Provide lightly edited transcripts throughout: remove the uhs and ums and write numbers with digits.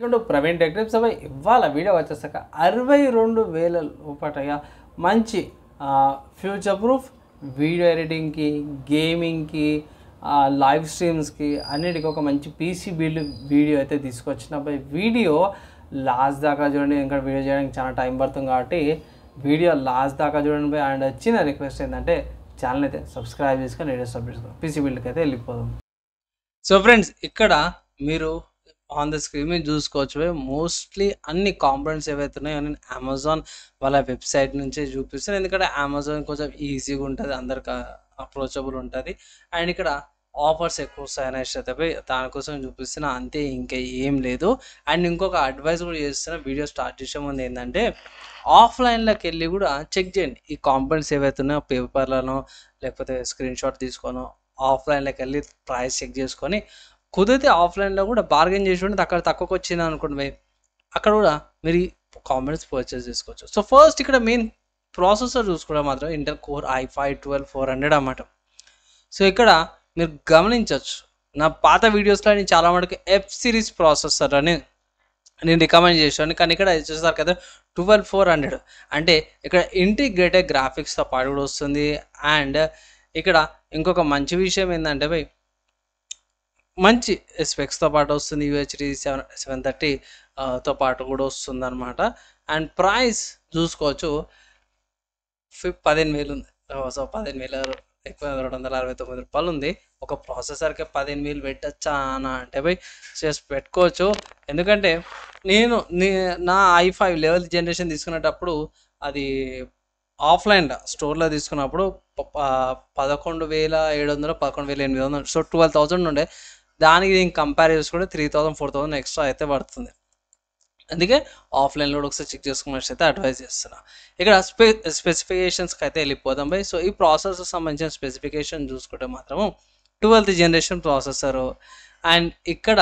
ఇక్కడ Praveen tech tips అవి ఇవాళ వీడియో వచ్చేసాక 62,000 రూపాయల మంచి ఫ్యూచర్ ప్రూఫ్ వీడియో ఎడిటింగ్కి, గేమింగ్కి, లైవ్ స్ట్రీమ్స్కి అన్నిటికీ ఒక మంచి పీసీ బిల్డ్ వీడియో అయితే తీసుకొచ్చిన బై వీడియో లాస్ట్ దాకా చూడండి. ఇంకా వీడియో చేయడానికి చాలా టైం పడుతుంది కాబట్టి వీడియో లాస్ట్ దాకా చూడండి బై. అండ్ చిన్న రిక్వెస్ట్ ఏంటంటే ఛానల్ అయితే సబ్స్క్రైబ్ చేసుకొని వీడియో సబ్మిట్ చేసుకోండి. పీసీ బిల్డ్కి అయితే వెళ్ళిపోదాం. సో ఫ్రెండ్స్, ఇక్కడ మీరు ఆన్ ద స్క్రీన్ మీద చూసుకోవచ్చు మోస్ట్లీ అన్ని కాంపోనెంట్స్ ఏవైతే ఉన్నాయో నేను అమెజాన్ వాళ్ళ వెబ్సైట్ నుంచే చూపిస్తాను. ఎందుకంటే అమెజాన్ కొంచెం ఈజీగా ఉంటుంది, అందరికి అప్రోచబుల్ ఉంటుంది. అండ్ ఇక్కడ ఆఫర్స్ ఎక్కువ వస్తాయని అయితే దానికోసం చూపిస్తున్నా, అంతే, ఇంకా ఏం లేదు. అండ్ ఇంకొక అడ్వైస్ కూడా చేస్తున్నా వీడియో స్టార్ట్ చేసే ముందు ఏంటంటే ఆఫ్లైన్లోకి వెళ్ళి కూడా చెక్ చేయండి ఈ కాంపోనెంట్స్ ఏవైతే ఉన్నాయో పేపర్లను లేకపోతే స్క్రీన్ షాట్ తీసుకోను ఆఫ్లైన్లోకి వెళ్ళి ప్రైస్ చెక్ చేసుకొని కుదిరితే ఆఫ్లైన్లో కూడా బార్గెన్ చేసి ఉంటే అక్కడ తక్కువకి వచ్చింది అనుకోండి, అక్కడ కూడా మీరు ఈ కాంపోనెంట్స్ పర్చేస్ చేసుకోవచ్చు. సో ఫస్ట్ ఇక్కడ మెయిన్ ప్రాసెసర్ చూసుకోవడం మాత్రం ఇంటెల్ కోర్ i5-12-400 అన్నమాట. సో ఇక్కడ మీరు గమనించవచ్చు, నా పాత వీడియోస్లో నేను చాలా మటుకు ఎఫ్ సిరీస్ ప్రాసెసర్ అని నేను రికమెండ్ చేశాను, కానీ ఇక్కడ వచ్చేసరికి కదా 12-400 అంటే ఇక్కడ ఇంటిగ్రేటెడ్ గ్రాఫిక్స్తో పాటు కూడా వస్తుంది. అండ్ ఇక్కడ ఇంకొక మంచి విషయం ఏంటంటే భయ్, మంచి స్పెక్స్తో పాటు వస్తుంది, UHD 730తో పాటు కూడా వస్తుంది అనమాట. అండ్ ప్రైస్ చూసుకోవచ్చు 15,000 ఉంది. సో 15,000 ఎక్కువ 269 రూపాయలు ఉంది. ఒక ప్రాసెసర్కి 15,000 పెట్టచ్చా అని అంటే పోయి చేసి పెట్టుకోవచ్చు. ఎందుకంటే నేను నా i5 లెవెల్ జనరేషన్ తీసుకునేటప్పుడు అది ఆఫ్లైన్లో స్టోర్లో తీసుకున్నప్పుడు 11,700 11,800, సో 12,000 ఉండే. దానికి దీనికి కంపేర్ చేసుకుంటే 3,000-4,000 ఎక్స్ట్రా అయితే పడుతుంది. అందుకే ఆఫ్లైన్లో కూడా ఒకసారి చెక్ చేసుకోమని అయితే అడ్వైజ్ చేస్తున్నా. ఇక్కడ స్పెసిఫికేషన్స్కి అయితే వెళ్ళిపోదాం బై. సో ఈ ప్రాసెసర్ సంబంధించిన స్పెసిఫికేషన్ చూసుకుంటే మాత్రము 12th జనరేషన్ ప్రాసెసరు. అండ్ ఇక్కడ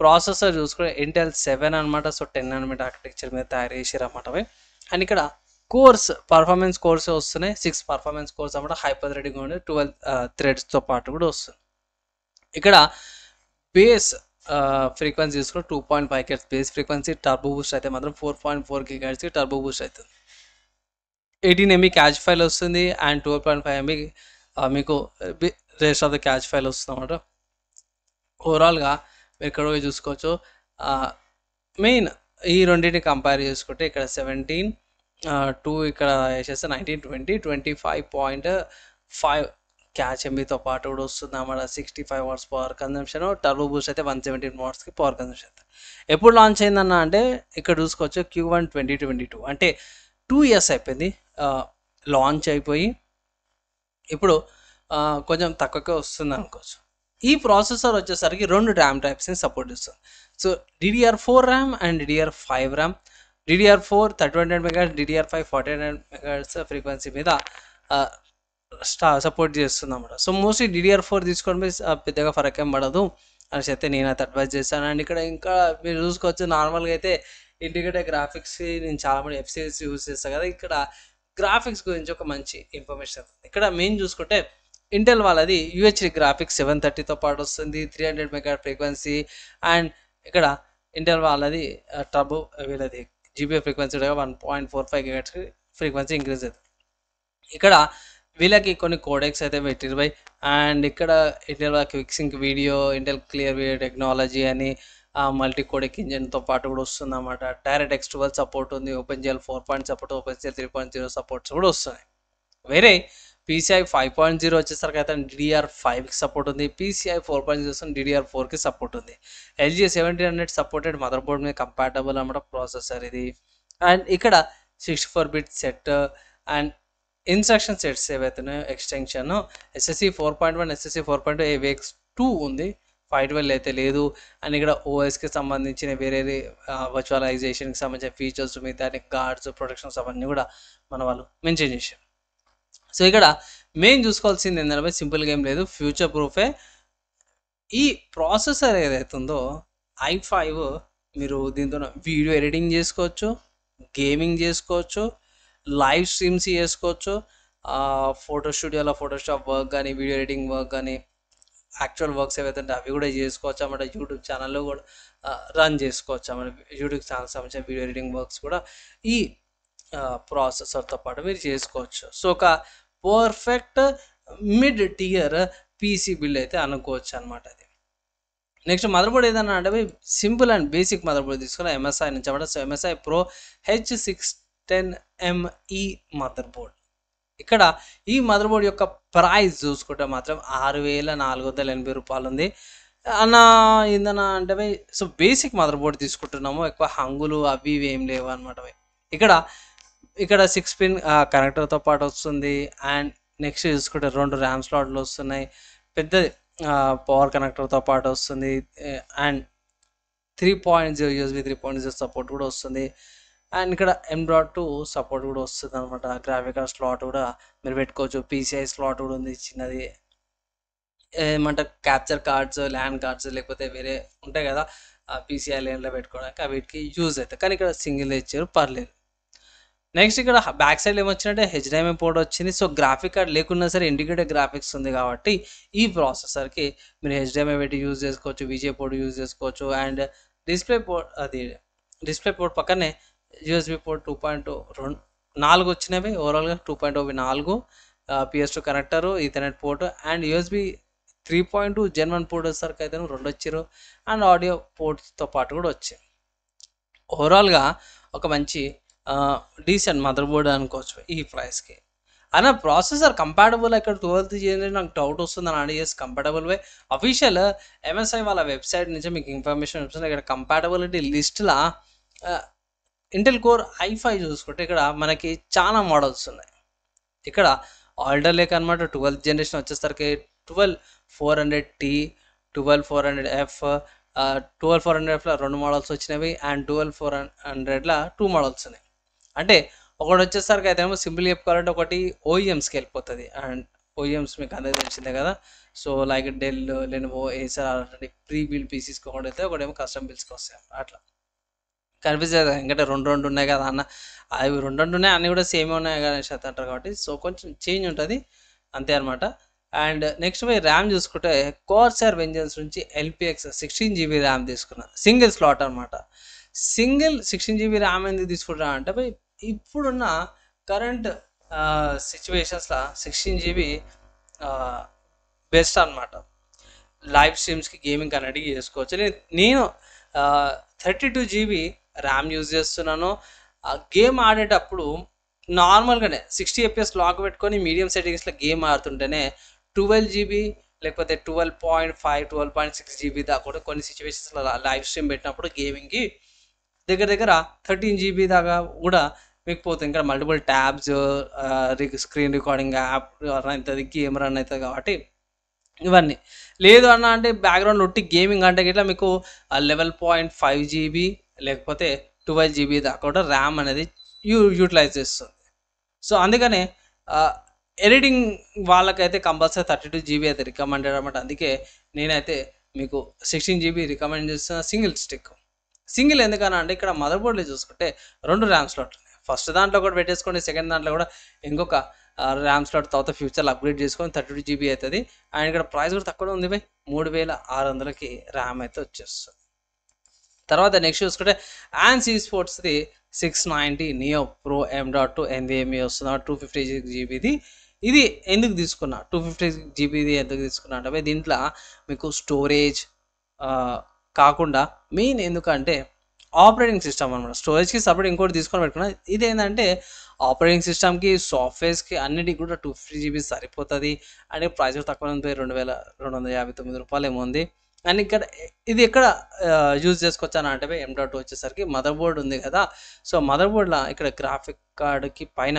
ప్రాసెసర్ చూసుకుంటే ఇంటెల్ 7 అనమాట. సో 10 nm ఆర్కిటెక్చర్ మీద తయారు చేసారు అన్నమాట బై. అండ్ ఇక్కడ కోర్స్ పర్ఫార్మెన్స్ కోర్స్ వస్తున్నాయి, 6 పర్ఫార్మెన్స్ కోర్స్ అన్నమాట. హైపర్ థ్రెడింగ్ ఉండే 12 థ్రెడ్స్తో పాటు కూడా వస్తుంది. ఇక్కడ బేస్ ఫ్రీక్వెన్సీ తీసుకుని 2.5 GHz base frequency, turbo Boost అయితే మాత్రం 4.4 GHzకి టర్బో బూస్ట్ అవుతుంది. 18 MB క్యాచ్ ఫైల్ వస్తుంది. అండ్ 12.5 MB మీకు rest of the catch file వస్తుంది అన్నమాట. ఓవరాల్గా మీరు ఇక్కడ చూసుకోవచ్చు. మెయిన్ ఈ రెండింటిని కంపేర్ చేసుకుంటే ఇక్కడ 17 ఇక్కడ వేసేస్తే 19, 20, 25.5 క్యాచ్ ఎంబీతో పాటు కూడా వస్తుంది అన్నమాట. 65 watts power consumption. Turbo Boost అయితే 117 wattsకి పవర్ కన్జంప్షన్. ఎప్పుడు లాంచ్ అయిందన్న అంటే ఇక్కడ చూసుకోవచ్చు Q1 2022, అంటే 2 years అయిపోయింది లాంచ్ అయిపోయి. ఇప్పుడు కొంచెం తక్కువగా వస్తుంది అనుకోవచ్చు. ఈ ప్రాసెసర్ వచ్చేసరికి 2 ర్యామ్ టైప్స్ని సపోర్ట్ చేస్తుంది. So DDR4 RAM and DDR5 RAM. DDR4 3100 MHz, DDR5 4800 MHz frequency మీద సపోర్ట్ చేస్తుంది అన్నమాట. సో మోస్ట్లీ DDR4 తీసుకోవడం పెద్దగా ఫరక్ ఏం పడదు అని అయితే నేనైతే అడ్వైజ్ చేస్తాను. అండ్ ఇక్కడ ఇంకా మీరు చూసుకోవచ్చు, నార్మల్గా అయితే ఇంటిగ్రేటెడ్ గ్రాఫిక్స్ నేను చాలా మంది ఎఫ్ సిరీస్ యూజ్ చేస్తాను కదా, ఇక్కడ గ్రాఫిక్స్ గురించి ఒక మంచి ఇన్ఫర్మేషన్. ఇక్కడ మెయిన్ చూసుకుంటే ఇంటెల్ వాళ్ళది UHD గ్రాఫిక్స్ 730తో పాటు వస్తుంది, 300 MHz ఫ్రీక్వెన్సీ. అండ్ ఇక్కడ ఇంటెల్ వాళ్ళది టర్బో వీళ్ళది GPU frequency 1.45 GHz frequency increase అవుతుంది. ఇక్కడ వీళ్ళకి కొన్ని కోడెక్స్ అయితే పెట్టిరు బై. అండ్ ఇక్కడ Intel quick sync video, Intel clear video technology అని మల్టీ కోడెక్ ఇంజిన్తో పాటు కూడా వస్తుంది అన్నమాట. DirectX 12 సపోర్ట్ ఉంది, OpenGL 4 సపోర్ట్, OpenGL 3.0 సపోర్ట్స్ కూడా వస్తున్నాయి. వేరే PCI 5.0 వచ్చేసరికి అయితే DDR5కి సపోర్ట్ ఉంది, PCI 4.0 DDR4కి సపోర్ట్ ఉంది. LG 1700 సపోర్టెడ్ మదర్ బోర్డ్ మీద కంపాటబుల్ అన్నమాట ప్రాసెసర్ ఇది. అండ్ ఇక్కడ 64-bit set and instruction sets ఏవైతున్నాయో ఎక్స్టెన్షన్ SSC 4.1, SSC 4.2, AVX 2 ఉంది, 512 అయితే లేదు. అండ్ ఇక్కడ OSకి సంబంధించిన వేరే వర్చువలైజేషన్కి సంబంధించిన ఫీచర్స్, మిగతా గార్డ్స్, ప్రొటెక్షన్స్ అవన్నీ కూడా మన వాళ్ళు మెన్షన్ చేశారు. సో ఇక్కడ మెయిన్ చూసుకోవాల్సింది ఏంటంటే సింపుల్గా ఏం లేదు, ఫ్యూచర్ ప్రూఫే. ఈ ప్రాసెసర్ ఏదైతుందో i5 మీరు దీంతో వీడియో ఎడిటింగ్ చేసుకోవచ్చు, గేమింగ్ చేసుకోవచ్చు, లైవ్ స్ట్రీమ్స్ చేసుకోవచ్చు, ఫోటో స్టూడియోలో ఫోటోషాప్ వర్క్ కానీ, వీడియో ఎడిటింగ్ వర్క్ కానీ, యాక్చువల్ వర్క్స్ ఏవైతే ఉంటే అవి కూడా చేసుకోవచ్చు అన్నమాట. యూట్యూబ్ ఛానల్లో కూడా రన్ చేసుకోవచ్చు అన్నమాట. యూట్యూబ్ ఛానల్ సంబంధించిన వీడియో ఎడిటింగ్ వర్క్స్ కూడా ఈ ప్రాసెసర్తో పాటు మీరు చేసుకోవచ్చు. సో ఒక perfect mid tier PC build అయితే అనుకోవచ్చు అనమాట. అది నెక్స్ట్ మదర్ బోర్డ్ ఏదన్నా అంటే simple and basic mother board తీసుకున్న MSI నుంచి అన్నమాట. So MSI Pro H610ME mother board. ఇక్కడ ఈ మదర్ బోర్డ్ యొక్క ప్రైస్ చూసుకుంటే మాత్రం 6,480 రూపాయలు ఉంది అన్న. ఏందన్నా అంటే సో బేసిక్ మదర్ బోర్డ్ తీసుకుంటున్నాము, ఎక్కువ హంగులు అవి ఇవి ఏం లేవు అనమాట. ఇక్కడ 6 పిన్ కనెక్టర్తో పాటు వస్తుంది. అండ్ నెక్స్ట్ చూసుకుంటే 2 ర్యామ్ స్లాట్లు వస్తున్నాయి, పెద్దది పవర్ కనెక్టర్తో పాటు వస్తుంది. అండ్ 3.0 USB 3.0 సపోర్ట్ కూడా వస్తుంది. అండ్ ఇక్కడ M.2 సపోర్ట్ కూడా వస్తుంది అనమాట. గ్రాఫిక్ కార్డ్ స్లాట్ కూడా మీరు పెట్టుకోవచ్చు. PCI స్లాట్ కూడా ఉంది చిన్నది. ఏమంటారు క్యాప్చర్ కార్డ్స్, ల్యాండ్ కార్డ్స్ లేకపోతే వేరే ఉంటాయి కదా PCI లైన్లో పెట్టుకోవడానికి, వీటికి యూజ్ అవుతాయి. కానీ ఇక్కడ సింగిల్ ఇచ్చారు, పర్లేదు. నెక్స్ట్ ఇక్కడ బ్యాక్ సైడ్ ఏమొచ్చినట్టే HDMI పోర్ట్ వచ్చింది. సో గ్రాఫిక్ కార్డ్ లేకున్నా సరే ఇండికేటెడ్ గ్రాఫిక్స్ ఉంది కాబట్టి ఈ ప్రాసెసర్కి మీరు HDMI పెట్టి యూజ్ చేసుకోవచ్చు, VGA పోర్ట్ యూజ్ చేసుకోవచ్చు. అండ్ డిస్ప్లే పోర్ట్ పక్కనే USB పోర్ట్ 2.0 4 వచ్చినవి ఓవరాల్గా. 2.0 4 PS2 connector, Ethernet port and USB 3.2 Gen 1 port వచ్చేసరికి అయితే 2 వచ్చారు. అండ్ ఆడియో పోర్ట్తో పాటు కూడా వచ్చాయి. ఓవరాల్గా ఒక మంచి డీసెంట్ మదర్ బోర్డ్ అనుకోవచ్చు ఈ ప్రైస్కి. అన్న ప్రాసెసర్ కంపాటబుల్ ఇక్కడ 12th జనరేషన్ నాకు డౌట్ వస్తుందని అడిగేసి కంపాటబుల్ వే అఫీషియల్ MSI వాళ్ళ వెబ్సైట్ నుంచి మీకు ఇన్ఫర్మేషన్ వస్తుంది. ఇక్కడ కంపాటబిలిటీ లిస్ట్లో ఇంటెల్ కోర్ i5 చూసుకుంటే ఇక్కడ మనకి చాలా మోడల్స్ ఉన్నాయి. ఇక్కడ ఆల్డర్ లేక్ అనమాట. 12th జనరేషన్ వచ్చేసరికి 12400T, 12400F, 12400Fలో 2 మోడల్స్ వచ్చినవి. అండ్ 12400లో 2 మోడల్స్ ఉన్నాయి. అంటే ఒకటి వచ్చేసరికి అయితే ఏమో సింపుల్ చెప్పుకోవాలంటే ఒకటి OEMస్కి వెళ్ళిపోతుంది. అండ్ OEMs మీకు అందరికీ తెలిసిందే కదా. So like Dell, Lenovo, Acer అలాంటి ప్రీ బిల్డ్ పీసీస్కి ఒకటి అయితే ఒకటేమో కస్టమ్ బిల్డ్స్కి వస్తాయి. అట్లా కన్ఫ్యూజ్ అవుతుంది ఎందుకంటే 2 ఉన్నాయి కదా అన్న, అవి 2 ఉన్నాయి, అన్నీ కూడా సేమ్ ఉన్నాయి కదా అంటారు కాబట్టి సో కొంచెం చేంజ్ ఉంటుంది అంతే అనమాట. అండ్ నెక్స్ట్ ర్యామ్ చూసుకుంటే Corsair Vengeance నుంచి LPX 16GB ర్యామ్ తీసుకున్నా, సింగిల్ స్లాట్ అనమాట. సింగిల్ 16GB ర్యామ్ ఎందుకు తీసుకుంటా అంటే ఇప్పుడున్న కరెంట్ సిచ్యువేషన్స్లో 16GB బెస్ట్ అనమాట. లైవ్ స్ట్రీమ్స్కి గేమింగ్ కనెక్ట్ చేసుకోవచ్చు. నేను 32GB ర్యామ్ యూజ్ చేస్తున్నాను. గేమ్ ఆడేటప్పుడు నార్మల్గానే 60 FPS లాక్ పెట్టుకొని మీడియం సెట్టింగ్స్లో గేమ్ ఆడుతుంటేనే 12GB లేకపోతే 12.5, 12.6GB దాకా కూడా కొన్ని సిచ్యువేషన్స్లో లైవ్ స్ట్రీమ్ పెట్టినప్పుడు గేమింగ్కి దగ్గర 13GB దాకా కూడా మీకు పోతుంది. ఇంకా multiple tabs, screen recording app run అవుతుంది, గేమ్ రన్ అవుతుంది కాబట్టి ఇవన్నీ. లేదు అన్న అంటే బ్యాక్గ్రౌండ్ ఒట్టి గేమింగ్ అంటే ఇట్లా మీకు 11.5GB లేకపోతే 12GB దాకా కూడా ర్యామ్ అనేది యూటిలైజ్ చేస్తుంది. సో అందుకనే ఎడిటింగ్ వాళ్ళకైతే కంపల్సరీ 32GB అయితే రికమెండెడ్ అనమాట. అందుకే నేనైతే మీకు 16GB రికమెండ్ చేస్తున్న సింగిల్ ఎందుకన్నా అంటే ఇక్కడ మదర్ బోర్డ్లో చూసుకుంటే 2 ర్యామ్ స్లాట్లు ఉన్నాయి. ఫస్ట్ దాంట్లో కూడా పెట్టేసుకోండి, సెకండ్ దాంట్లో కూడా ఇంకొక ర్యామ్ స్లాట్ తర్వాత ఫ్యూచర్లో అప్గ్రేడ్ చేసుకొని 32GB అవుతుంది. అండ్ ఇక్కడ ప్రైస్ కూడా తక్కువ ఉంది 3600కి ర్యామ్ అయితే వచ్చేస్తుంది. తర్వాత నెక్స్ట్ చూసుకుంటే ANSI Sportsది 690 Neo Pro M.2 NVMe వస్తుంది 256GBది. ఇది ఎందుకు తీసుకున్నా 256GBది ఎందుకు తీసుకున్నా అంటే దీంట్లో మీకు స్టోరేజ్ కాకుండా మెయిన్ ఎందుకంటే ఆపరేటింగ్ సిస్టమ్ అనమాట. స్టోరేజ్కి సపరేట్ ఇంకోటి తీసుకొని పెట్టుకున్నా. ఇది ఏంటంటే ఆపరేటింగ్ సిస్టమ్కి, సాఫ్ట్వేర్స్కి అన్నిటికి కూడా 250GB సరిపోతుంది. అండ్ ప్రైస్ కూడా తక్కువ ఉంది, 2259 రూపాయలు ఏమో ఉంది. అండ్ ఇది ఎక్కడ యూజ్ చేసుకోవచ్చు అని అంటే M.2 వచ్చేసరికి మదర్ బోర్డ్ ఉంది కదా. సో మదర్ బోర్డ్లో ఇక్కడ గ్రాఫిక్ కార్డుకి పైన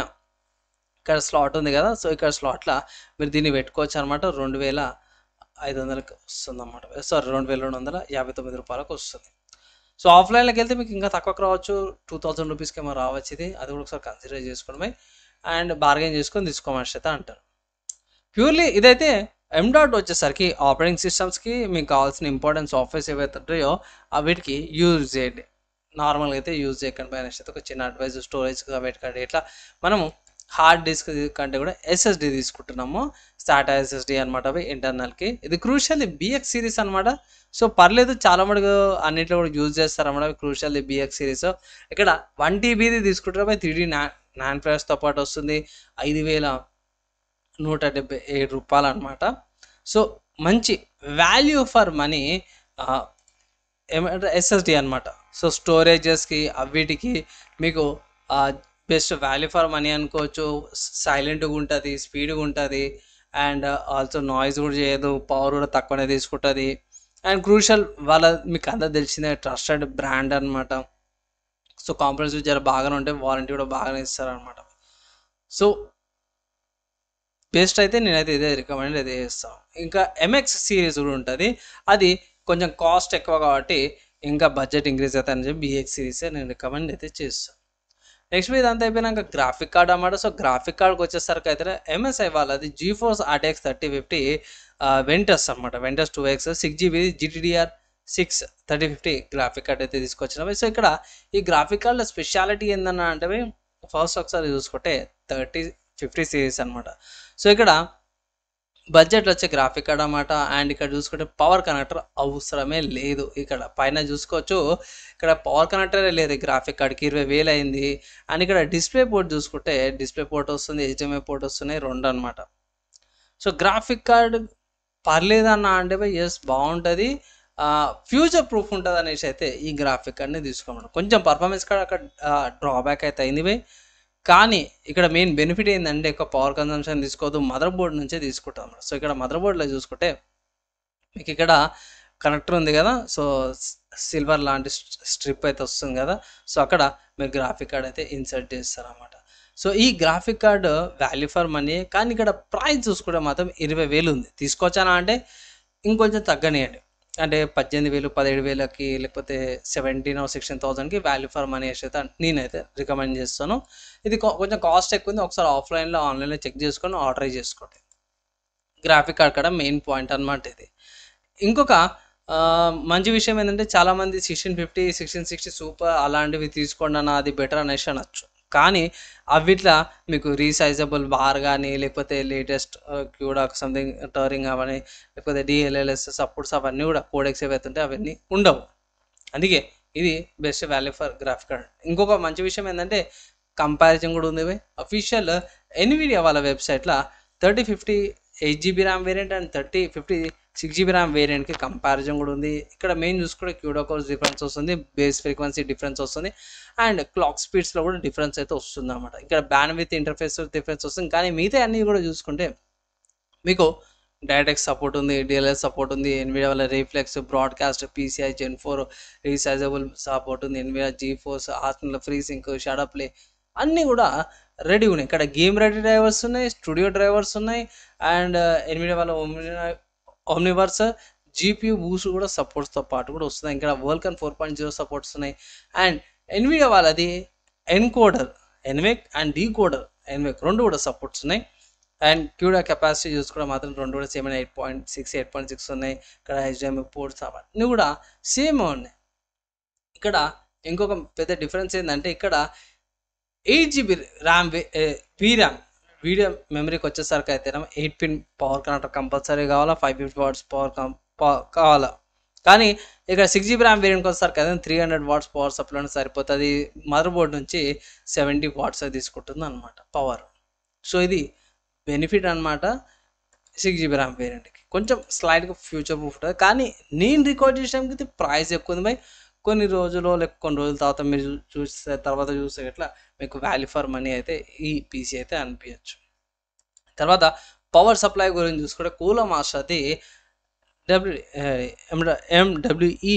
ఇక్కడ స్లాట్ ఉంది కదా. సో ఇక్కడ స్లాట్లో మీరు దీన్ని పెట్టుకోవచ్చు అనమాట. 2500కి వస్తుంది అన్నమాట. సారీ 2259 రూపాయలకు వస్తుంది. సో ఆఫ్లైన్లోకి వెళ్తే మీకు ఇంకా తక్కువకి రావచ్చు, 2000 రూపీస్కి ఏమో రావచ్చు. అది కూడా ఒకసారి కన్సిడర్ చేసుకోవడమే అండ్ బార్గెన్ చేసుకొని తీసుకోమని అయితే అంటారు. ప్యూర్లీ ఇదైతే M.2 వచ్చేసరికి ఆపరేటింగ్ సిస్టమ్స్కి మీకు కావాల్సిన ఇంపార్టెంట్ సాఫ్ట్వేర్స్ ఏవైతే ఉంటాయో వీటికి యూజ్ చేయండి. నార్మల్గా అయితే యూజ్ చేయకండి. పైన అయితే ఒక చిన్న అడ్వైజ్, స్టోరేజ్ వేటుకండి. ఇట్లా మనము హార్డ్ డిస్క్ కంటే కూడా ఎస్ఎస్డి తీసుకుంటున్నాము. స్టాటా ఎస్ఎస్డి అనమాట అవి ఇంటర్నల్కి. ఇది క్రూషియల్ బిఎక్స్ సిరీస్ అనమాట. సో పర్లేదు, చాలా మటుకు అన్నింటిలో కూడా యూజ్ చేస్తారన్నమాట క్రూషియల్ బిఎక్స్ సిరీస్. ఇక్కడ 1 TBది తీసుకుంటారు 3D నాన్ ఫ్లాష్తో పాటు వస్తుంది. 5,177 రూపాయలు అనమాట. సో మంచి వాల్యూ ఫర్ మనీ ఏమంటారు ఎస్ఎస్డి అనమాట. సో స్టోరేజెస్కి అవిటికి మీకు బెస్ట్ వాల్యూ ఫర్ మనీ అనుకోవచ్చు. సైలెంట్గా ఉంటుంది, స్పీడ్గా ఉంటుంది, అండ్ ఆల్సో నాయిస్ కూడా చేయదు, పవర్ కూడా తక్కువనే తీసుకుంటుంది. అండ్ క్రూషియల్ వాళ్ళ మీకు అందరూ తెలిసిందే ట్రస్టెడ్ బ్రాండ్ అనమాట. సో కాంప్రమైజ్ జర బాగానే ఉంటాయి, వారంటీ కూడా బాగానే ఇస్తారనమాట. సో బెస్ట్ అయితే నేనైతే ఇదే రికమెండ్ అయితే చేస్తాను. ఇంకా ఎంఎక్స్ సిరీస్ కూడా ఉంటుంది, అది కొంచెం కాస్ట్ ఎక్కువ కాబట్టి ఇంకా బడ్జెట్ ఇంక్రీజ్ అవుతాయని చెప్పి బిఎక్స్ సిరీస్ నేను రికమెండ్ అయితే చేస్తాను. నెక్స్ట్ మీద అంతా అయిపోయినాక గ్రాఫిక్ కార్డ్ అన్నమాట. సో గ్రాఫిక్ కార్డ్కి వచ్చేసరికి అయితే ఎంఎస్ఐ వాళ్ళది GeForce RTX 3050 వెంటస్ అనమాట. వెంటస్ 2X 6GB GTDR 6 3050 graphic card అయితే తీసుకొచ్చినవి. సో ఇక్కడ ఈ గ్రాఫిక్ కార్డ్ల స్పెషాలిటీ ఏందన్నా అంటే ఫస్ట్ ఒకసారి చూసుకుంటే 3050 సిరీస్ అనమాట. సో ఇక్కడ బడ్జెట్లో వచ్చే గ్రాఫిక్ కార్డ్ అన్నమాట. అండ్ ఇక్కడ చూసుకుంటే పవర్ కనెక్టర్ అవసరమే లేదు. ఇక్కడ పైన చూసుకోవచ్చు, ఇక్కడ పవర్ కనెక్టరే లేదు గ్రాఫిక్ కార్డ్కి. 20,000 అయింది. అండ్ ఇక్కడ డిస్ప్లే పోర్ట్ చూసుకుంటే డిస్ప్లే పోర్ట్ వస్తుంది, HDMI పోర్ట్ వస్తున్నాయి, 2 అనమాట. సో గ్రాఫిక్ కార్డ్ పర్లేదన్న అంటే ఎస్ బాగుంటుంది, ఫ్యూచర్ ప్రూఫ్ ఉంటుంది అనేసి అయితే ఈ గ్రాఫిక్ కార్డ్ని తీసుకోమన్నారు. కొంచెం పర్ఫార్మెన్స్ కార్డ్ అక్కడ డ్రాబ్యాక్ అయితే అయింది. కానీ ఇక్కడ మెయిన్ బెనిఫిట్ ఏంటంటే ఎక్కువ పవర్ కన్సంప్షన్ తీసుకోవద్దు, మదర్ బోర్డ్ నుంచే తీసుకుంటాం. సో ఇక్కడ మదర్ బోర్డ్లో చూసుకుంటే మీకు ఇక్కడ కనెక్టర్ ఉంది కదా, సో సిల్వర్ లాంటి స్ట్రిప్ అయితే వస్తుంది కదా, సో అక్కడ మీరు గ్రాఫిక్ కార్డ్ అయితే ఇన్సర్ట్ చేస్తారన్నమాట. సో ఈ graphic card value for money. కానీ ఇక్కడ ప్రైస్ చూసుకుంటే మాత్రం 20,000 ఉంది. తీసుకోవచ్చానా అంటే ఇంకొంచెం తగ్గనియండి, అంటే 18,000 17,000కి లేకపోతే 17,000 or 16,000కి వాల్యూ ఫర్ మనీ అయితే నేనైతే రికమెండ్ చేస్తాను. ఇది కొంచెం కాస్ట్ ఎక్కువ ఉంది, ఒకసారి ఆఫ్లైన్లో ఆన్లైన్లో చెక్ చేసుకొని ఆర్డర్ చేసుకోండి. గ్రాఫిక్ కార్డ్ కూడా మెయిన్ పాయింట్ అనమాట ఇది. ఇంకొక మంచి విషయం ఏంటంటే చాలామంది 1650 1660 సూపర్ అలాంటివి తీసుకోండి అన్న, అది బెటర్ అనేసి అనొచ్చు. కానీ అవిట్లా మీకు రీసైజబుల్ బార్ కానీ లేకపోతే లేటెస్ట్ కూడా సంథింగ్ టర్నింగ్ అవన్నీ లేకపోతే DLSS సపోర్ట్స్ అవన్నీ కూడా కోడెక్స్ ఏవైతుంటే అవన్నీ ఉండవు. అందుకే ఇది best value for graphic card. ఇంకొక మంచి విషయం ఏంటంటే కంపారిజన్ కూడా ఉంది. అఫీషియల్ ఎన్విడియా వాళ్ళ వెబ్సైట్లో 3050 8GB RAM variant and 3050 6GB ర్యామ్ వేరియంట్కి కంపారిజన్ కూడా ఉంది. ఇక్కడ మెయిన్ చూసుకుంటే క్యూడా కోర్స్ డిఫరెన్స్ వస్తుంది, బేస్ ఫ్రీక్వెన్సీ డిఫరెన్స్ వస్తుంది, అండ్ క్లాక్ స్పీడ్స్లో కూడా డిఫరెన్స్ అయితే వస్తుంది అన్నమాట. ఇక్కడ బ్యాండ్ విత్ ఇంటర్ఫేస్ డిఫరెన్స్ వస్తుంది. కానీ మిగతా అన్నీ కూడా చూసుకుంటే మీకు డైరెక్ట్ సపోర్ట్ ఉంది, DLSS సపోర్ట్ ఉంది, ఎన్విడియా వల్ల Reflex Broadcast PCI Gen 4 resizable support ఉంది, ఎన్విడియా GeForce ఆర్ట్స్లో ఫ్రీ సింక్ షాడో ప్లే అన్నీ కూడా రెడీ ఉన్నాయి. ఇక్కడ గేమ్ రెడీ డ్రైవర్స్ ఉన్నాయి, స్టూడియో డ్రైవర్స్ ఉన్నాయి, అండ్ ఎన్విడియా వాళ్ళ ఓమ్నివర్స్ GPU బూస్ట్ కూడా సపోర్ట్స్తో పాటు కూడా వస్తున్నాయి. ఇక్కడ Vulkan 4.0 సపోర్ట్స్ ఉన్నాయి. అండ్ ఎన్విడియా వాళ్ళది encoder NVENC and decoder NVENC 2 కూడా సపోర్ట్స్ ఉన్నాయి. అండ్ క్యూడా కెపాసిటీ చూసుకుంటే మాత్రం 2 కూడా సేమ్ 8.6 ఉన్నాయి. ఇక్కడ HDMI పోర్ట్స్ అవన్నీ కూడా సేమ్ ఉన్నాయి. ఇక్కడ ఇంకొక పెద్ద డిఫరెన్స్ ఏంటంటే ఇక్కడ 8GB ర్యామ్ VRAM వీడియో మెమరీకి వచ్చేసరికి అయితే 8 పిన్ పవర్ కనెక్టర్ కంపల్సరీ కావాలా, 550 వాట్స్ పవర్ కావాలా. కానీ ఇక్కడ 6GB ర్యామ్ వేరియంట్కి వచ్చేసరికి అయితే 300 వాట్స్ పవర్ సప్లై సరిపోతుంది. మదర్ బోర్డ్ నుంచి 70 వాట్స్ తీసుకుంటుంది అనమాట పవర్. సో ఇది బెనిఫిట్ అనమాట 6GB ర్యామ్ వేరియంట్కి. కొంచెం స్లైడ్గా ఫ్యూచర్ ప్రూఫ్ ఉంటుంది. కానీ నేను రికార్డ్ చేసేందుకు ప్రైస్ ఎక్కువ ఉంది బై. కొన్ని రోజులు లేకపోతే కొన్ని రోజుల తర్వాత మీరు చూస్తే ఇట్లా మీకు వాల్యూ ఫర్ మనీ అయితే ఈ PC అయితే అనిపించచ్చు. తర్వాత పవర్ సప్లై గురించి చూసుకుంటే కూలర్ మాస్టర్ది MWE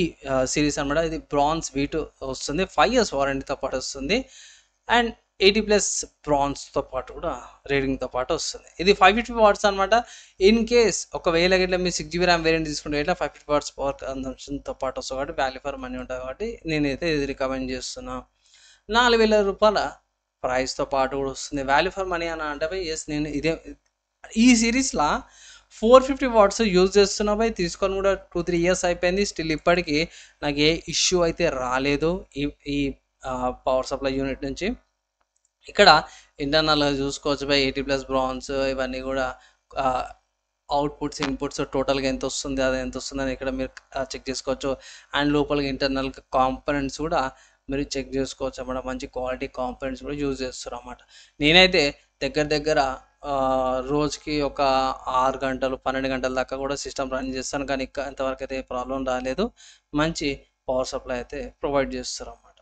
సిరీస్ అనమాట. ఇది బ్రాన్స్ V2 వస్తుంది, 5 years వారంటీతో పాటు వస్తుంది, అండ్ 80+ బ్రాన్స్తో పాటు కూడా రేటింగ్తో పాటు వస్తుంది. ఇది 550 వాట్స్ అనమాట. ఇన్ కేస్ ఒకవేళ ఇట్లా మీరు 6GB ర్యామ్ వేరియంట్ తీసుకుంటే ఇట్లా 550 వాట్స్ పవర్ కన్సంప్షన్తో పాటు వస్తుంది కాబట్టి వాల్యూ ఫర్ మనీ ఉంటుంది కాబట్టి నేనైతే ఇది రికమెండ్ చేస్తున్నాను. 4,000 రూపాయల ప్రైస్తో పాటు కూడా వస్తుంది. వాల్యూ ఫర్ మనీ అని అంటే ఎస్ నేను ఇదే ఈ సిరీస్లో 450 వాట్స్ యూజ్ చేస్తున్నా బై. తీసుకొని కూడా 2-3 years అయిపోయింది. స్టిల్ ఇప్పటికీ నాకు ఏ ఇష్యూ అయితే రాలేదు ఈ పవర్ సప్లై యూనిట్ నుంచి. ఇక్కడ ఇంటర్నల్‌గా చూసుకోవచ్చు బై 80+ బ్రాంజ్ ఇవన్నీ కూడా అవుట్‌పుట్స్, ఇన్‌పుట్స్ టోటల్‌గా ఎంతొస్తుంది, అది ఎంతొస్తుందని ఇక్కడ మీరు చెక్ చేసుకోవచ్చు. అండ్ లోపలికి ఇంటర్నల్ కాంపోనెంట్స్ కూడా మీరు చెక్ చేసుకోవచ్చు అన్నమాట. మంచి క్వాలిటీ కాంపోనెంట్స్ కూడా యూజ్ చేస్తారన్నమాట. నేనైతే దగ్గర దగ్గర రోజుకి ఒక 6 గంటలు, 12 గంటల దాకా కూడా సిస్టమ్ రన్ చేస్తాను. కానీ ఇంతవరకు అయితే ఏ ప్రాబ్లమ్ రాలేదు. మంచి పవర్ సప్లై అయితే ప్రొవైడ్ చేస్తారన్నమాట.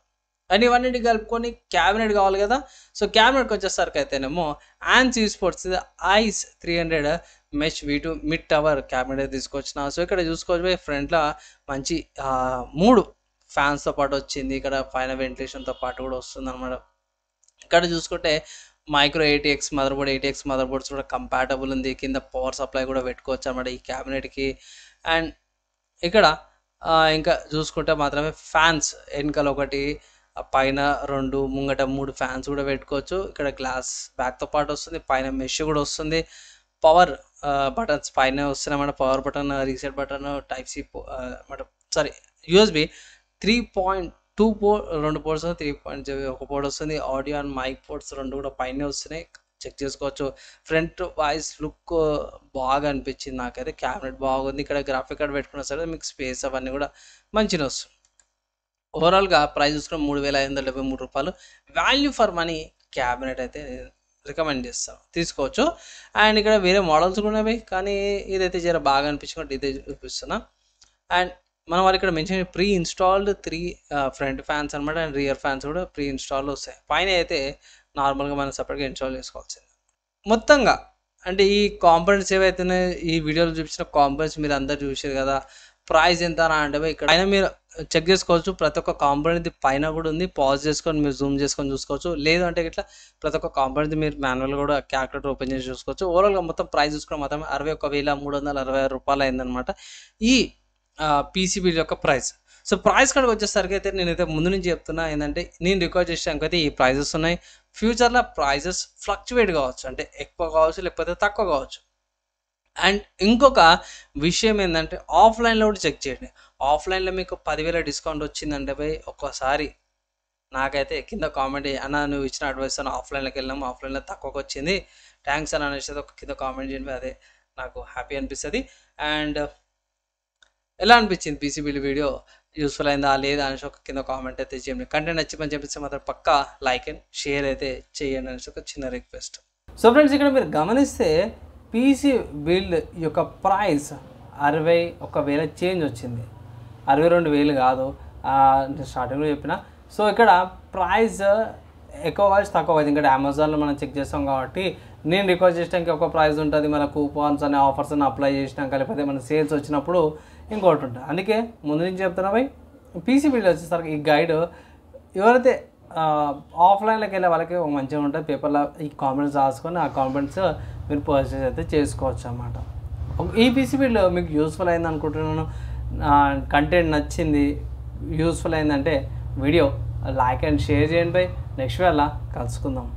అండ్ ఇవన్నిటిని కలుపుకొని క్యాబినెట్ కావాలి కదా. సో క్యాబినెట్కి వచ్చేసరికి అయితేనేమో Ant Esports ice 300 mesh V2 mid tower cabinet అయితే తీసుకొచ్చిన. సో ఇక్కడ చూసుకోవచ్చు ఫ్రంట్లో మంచి 3 ఫ్యాన్స్తో పాటు వచ్చింది. ఇక్కడ పైన వెంటిలేషన్తో పాటు కూడా వస్తుంది అనమాట. ఇక్కడ చూసుకుంటే micro ATX mother board, ATX mother boards కూడా కంపాటబుల్ ఉంది. కింద పవర్ సప్లై కూడా పెట్టుకోవచ్చు అనమాట ఈ క్యాబినెట్కి. అండ్ ఇక్కడ ఇంకా చూసుకుంటే మాత్రమే ఫ్యాన్స్ వెనకాల ఒకటి, పైన 2, ముంగట 3 ఫ్యాన్స్ కూడా పెట్టుకోవచ్చు. ఇక్కడ గ్లాస్ బ్యాక్తో పాటు వస్తుంది. పైన మెష్ కూడా వస్తుంది. పవర్ బటన్స్ పైన వస్తున్నాయి అన్నమాట. Power button, reset button, type C sorry USB 3.2 port 2 ports, 3.0 ఒక పోర్ట్ వస్తుంది. ఆడియో అండ్ మైక్ పోర్ట్స్ 2 కూడా పైనే వస్తున్నాయి. చెక్ చేసుకోవచ్చు. ఫ్రంట్ వాయిస్ లుక్ బాగా అనిపించింది నాకైతే. క్యాబినెట్ బాగుంది. ఇక్కడ గ్రాఫిక్ కార్డ్ పెట్టుకున్నా సరే మీకు స్పేస్ అవన్నీ కూడా మంచిగా వస్తుంది. ఓవరాల్గా ప్రైస్ చూసుకుని రూ. 3,573. వాల్యూ ఫర్ మనీ క్యాబినెట్ అయితే రికమెండ్ చేస్తాను, తీసుకోవచ్చు. అండ్ ఇక్కడ వేరే మోడల్స్ కూడా ఉన్నాయి, కానీ ఇదైతే జర బాగా అనిపించుకుంటే ఇదే చూపిస్తున్నా. అండ్ మనం వాళ్ళు ఇక్కడ mention pre installed 3 front fans అనమాట. అండ్ రియర్ ఫ్యాన్స్ కూడా ప్రీ ఇన్స్టాల్డ్ వస్తాయి. పైన అయితే నార్మల్గా మనం సపరేట్గా ఇన్స్టాల్ చేసుకోవాల్సింది. మొత్తంగా అంటే ఈ కాంపోనెంట్స్ ఏవైతున్నాయో ఈ వీడియోలో చూపించిన కాంపోనెంట్స్ మీరు అందరు చూసారు కదా. ప్రైస్ ఎంత అని అంటే ఇక్కడ పైన మీరు చెక్ చేసుకోవచ్చు. ప్రతి ఒక్క కాంపోనెంట్ పైన కూడా ఉంది. పాజ్ చేసుకొని మీరు జూమ్ చేసుకొని చూసుకోవచ్చు. లేదు అంటే ఇట్లా ప్రతి ఒక్క కాంపోనెంట్ మీరు మాన్యువల్ కూడా క్యాల్కులేటర్ ఓపెన్ చేసి చూసుకోవచ్చు. ఓవరాల్గా మొత్తం ప్రైస్ చూసుకుని మాత్రం రూ. 61,366 అయిందనమాట ఈ PCB యొక్క ప్రైస్. సో ప్రైస్ కనుక వచ్చేసరికి అయితే నేనైతే ముందు నుంచి చెప్తున్నా ఏంటంటే, నేను రికార్డ్ చేసాక అయితే ఈ ప్రైజెస్ ఉన్నాయి. ఫ్యూచర్లో ప్రైజెస్ ఫ్లక్చువేట్ కావచ్చు, అంటే ఎక్కువ కావచ్చు లేకపోతే తక్కువ కావచ్చు. అండ్ ఇంకొక విషయం ఏంటంటే ఆఫ్లైన్లో కూడా చెక్ చేయండి. ఆఫ్లైన్లో మీకు 10,000 డిస్కౌంట్ వచ్చిందంటే పోయి ఒక్కసారి నాకైతే కింద కామెంట్ అన్న నువ్వు ఇచ్చిన అడ్వైస్ అని ఆఫ్లైన్లోకి వెళ్ళాము, ఆఫ్లైన్లో తక్కువకి వచ్చింది, థ్యాంక్స్ అని అనేసి ఒక కింద కామెంట్ చేయండి. అదే నాకు హ్యాపీ అనిపిస్తుంది. అండ్ ఎలా అనిపించింది PCB వీడియో, యూస్ఫుల్ అయిందా లేదా అనేసి ఒక కింద కామెంట్ అయితే చేయండి. కంటెంట్ నచ్చిందని చెప్పేసి మాత్రం పక్కా లైక్ అండ్ షేర్ అయితే చేయండి అనేసి ఒక చిన్న రిక్వెస్ట్. సో ఫ్రెండ్స్ ఇక్కడ మీరు గమనిస్తే PC బిల్డ్ యొక్క ప్రైస్ 61,000 చేంజ్ వచ్చింది. 62,000 కాదు, నేను స్టార్టింగ్లో చెప్పిన. సో ఇక్కడ ప్రైస్ ఎక్కువ కావచ్చు తక్కువ కావచ్చు. ఇంకా అమెజాన్లో మనం చెక్ చేస్తాం కాబట్టి నేను రికార్డ్ చేసినాక ఒక ప్రైస్ ఉంటుంది, మన కూపాన్స్ అని ఆఫర్స్ అని అప్లై చేసినాక లేకపోతే మన సేల్స్ వచ్చినప్పుడు ఇంకోటి ఉంటుంది. అందుకే ముందు నుంచి చెప్తున్నా పోయి PC బిల్డ్ వచ్చేసరికి ఈ గైడ్ ఎవరైతే ఆఫ్లైన్లోకి వెళ్ళే వాళ్ళకి మంచిగా ఉంటుంది. పేపర్లో ఈ కామెంట్స్ రాసుకొని ఆ కామెంట్స్ మీరు పర్చేస్ అయితే చేసుకోవచ్చు అన్నమాట. ఈ PC బిల్డ్ మీకు యూస్ఫుల్ అయింది అనుకుంటున్నాను. కంటెంట్ నచ్చింది, యూస్ఫుల్ అయిందంటే వీడియో లైక్ అండ్ షేర్ చేయండి. నెక్స్ట్ వేళ కలుసుకుందాం.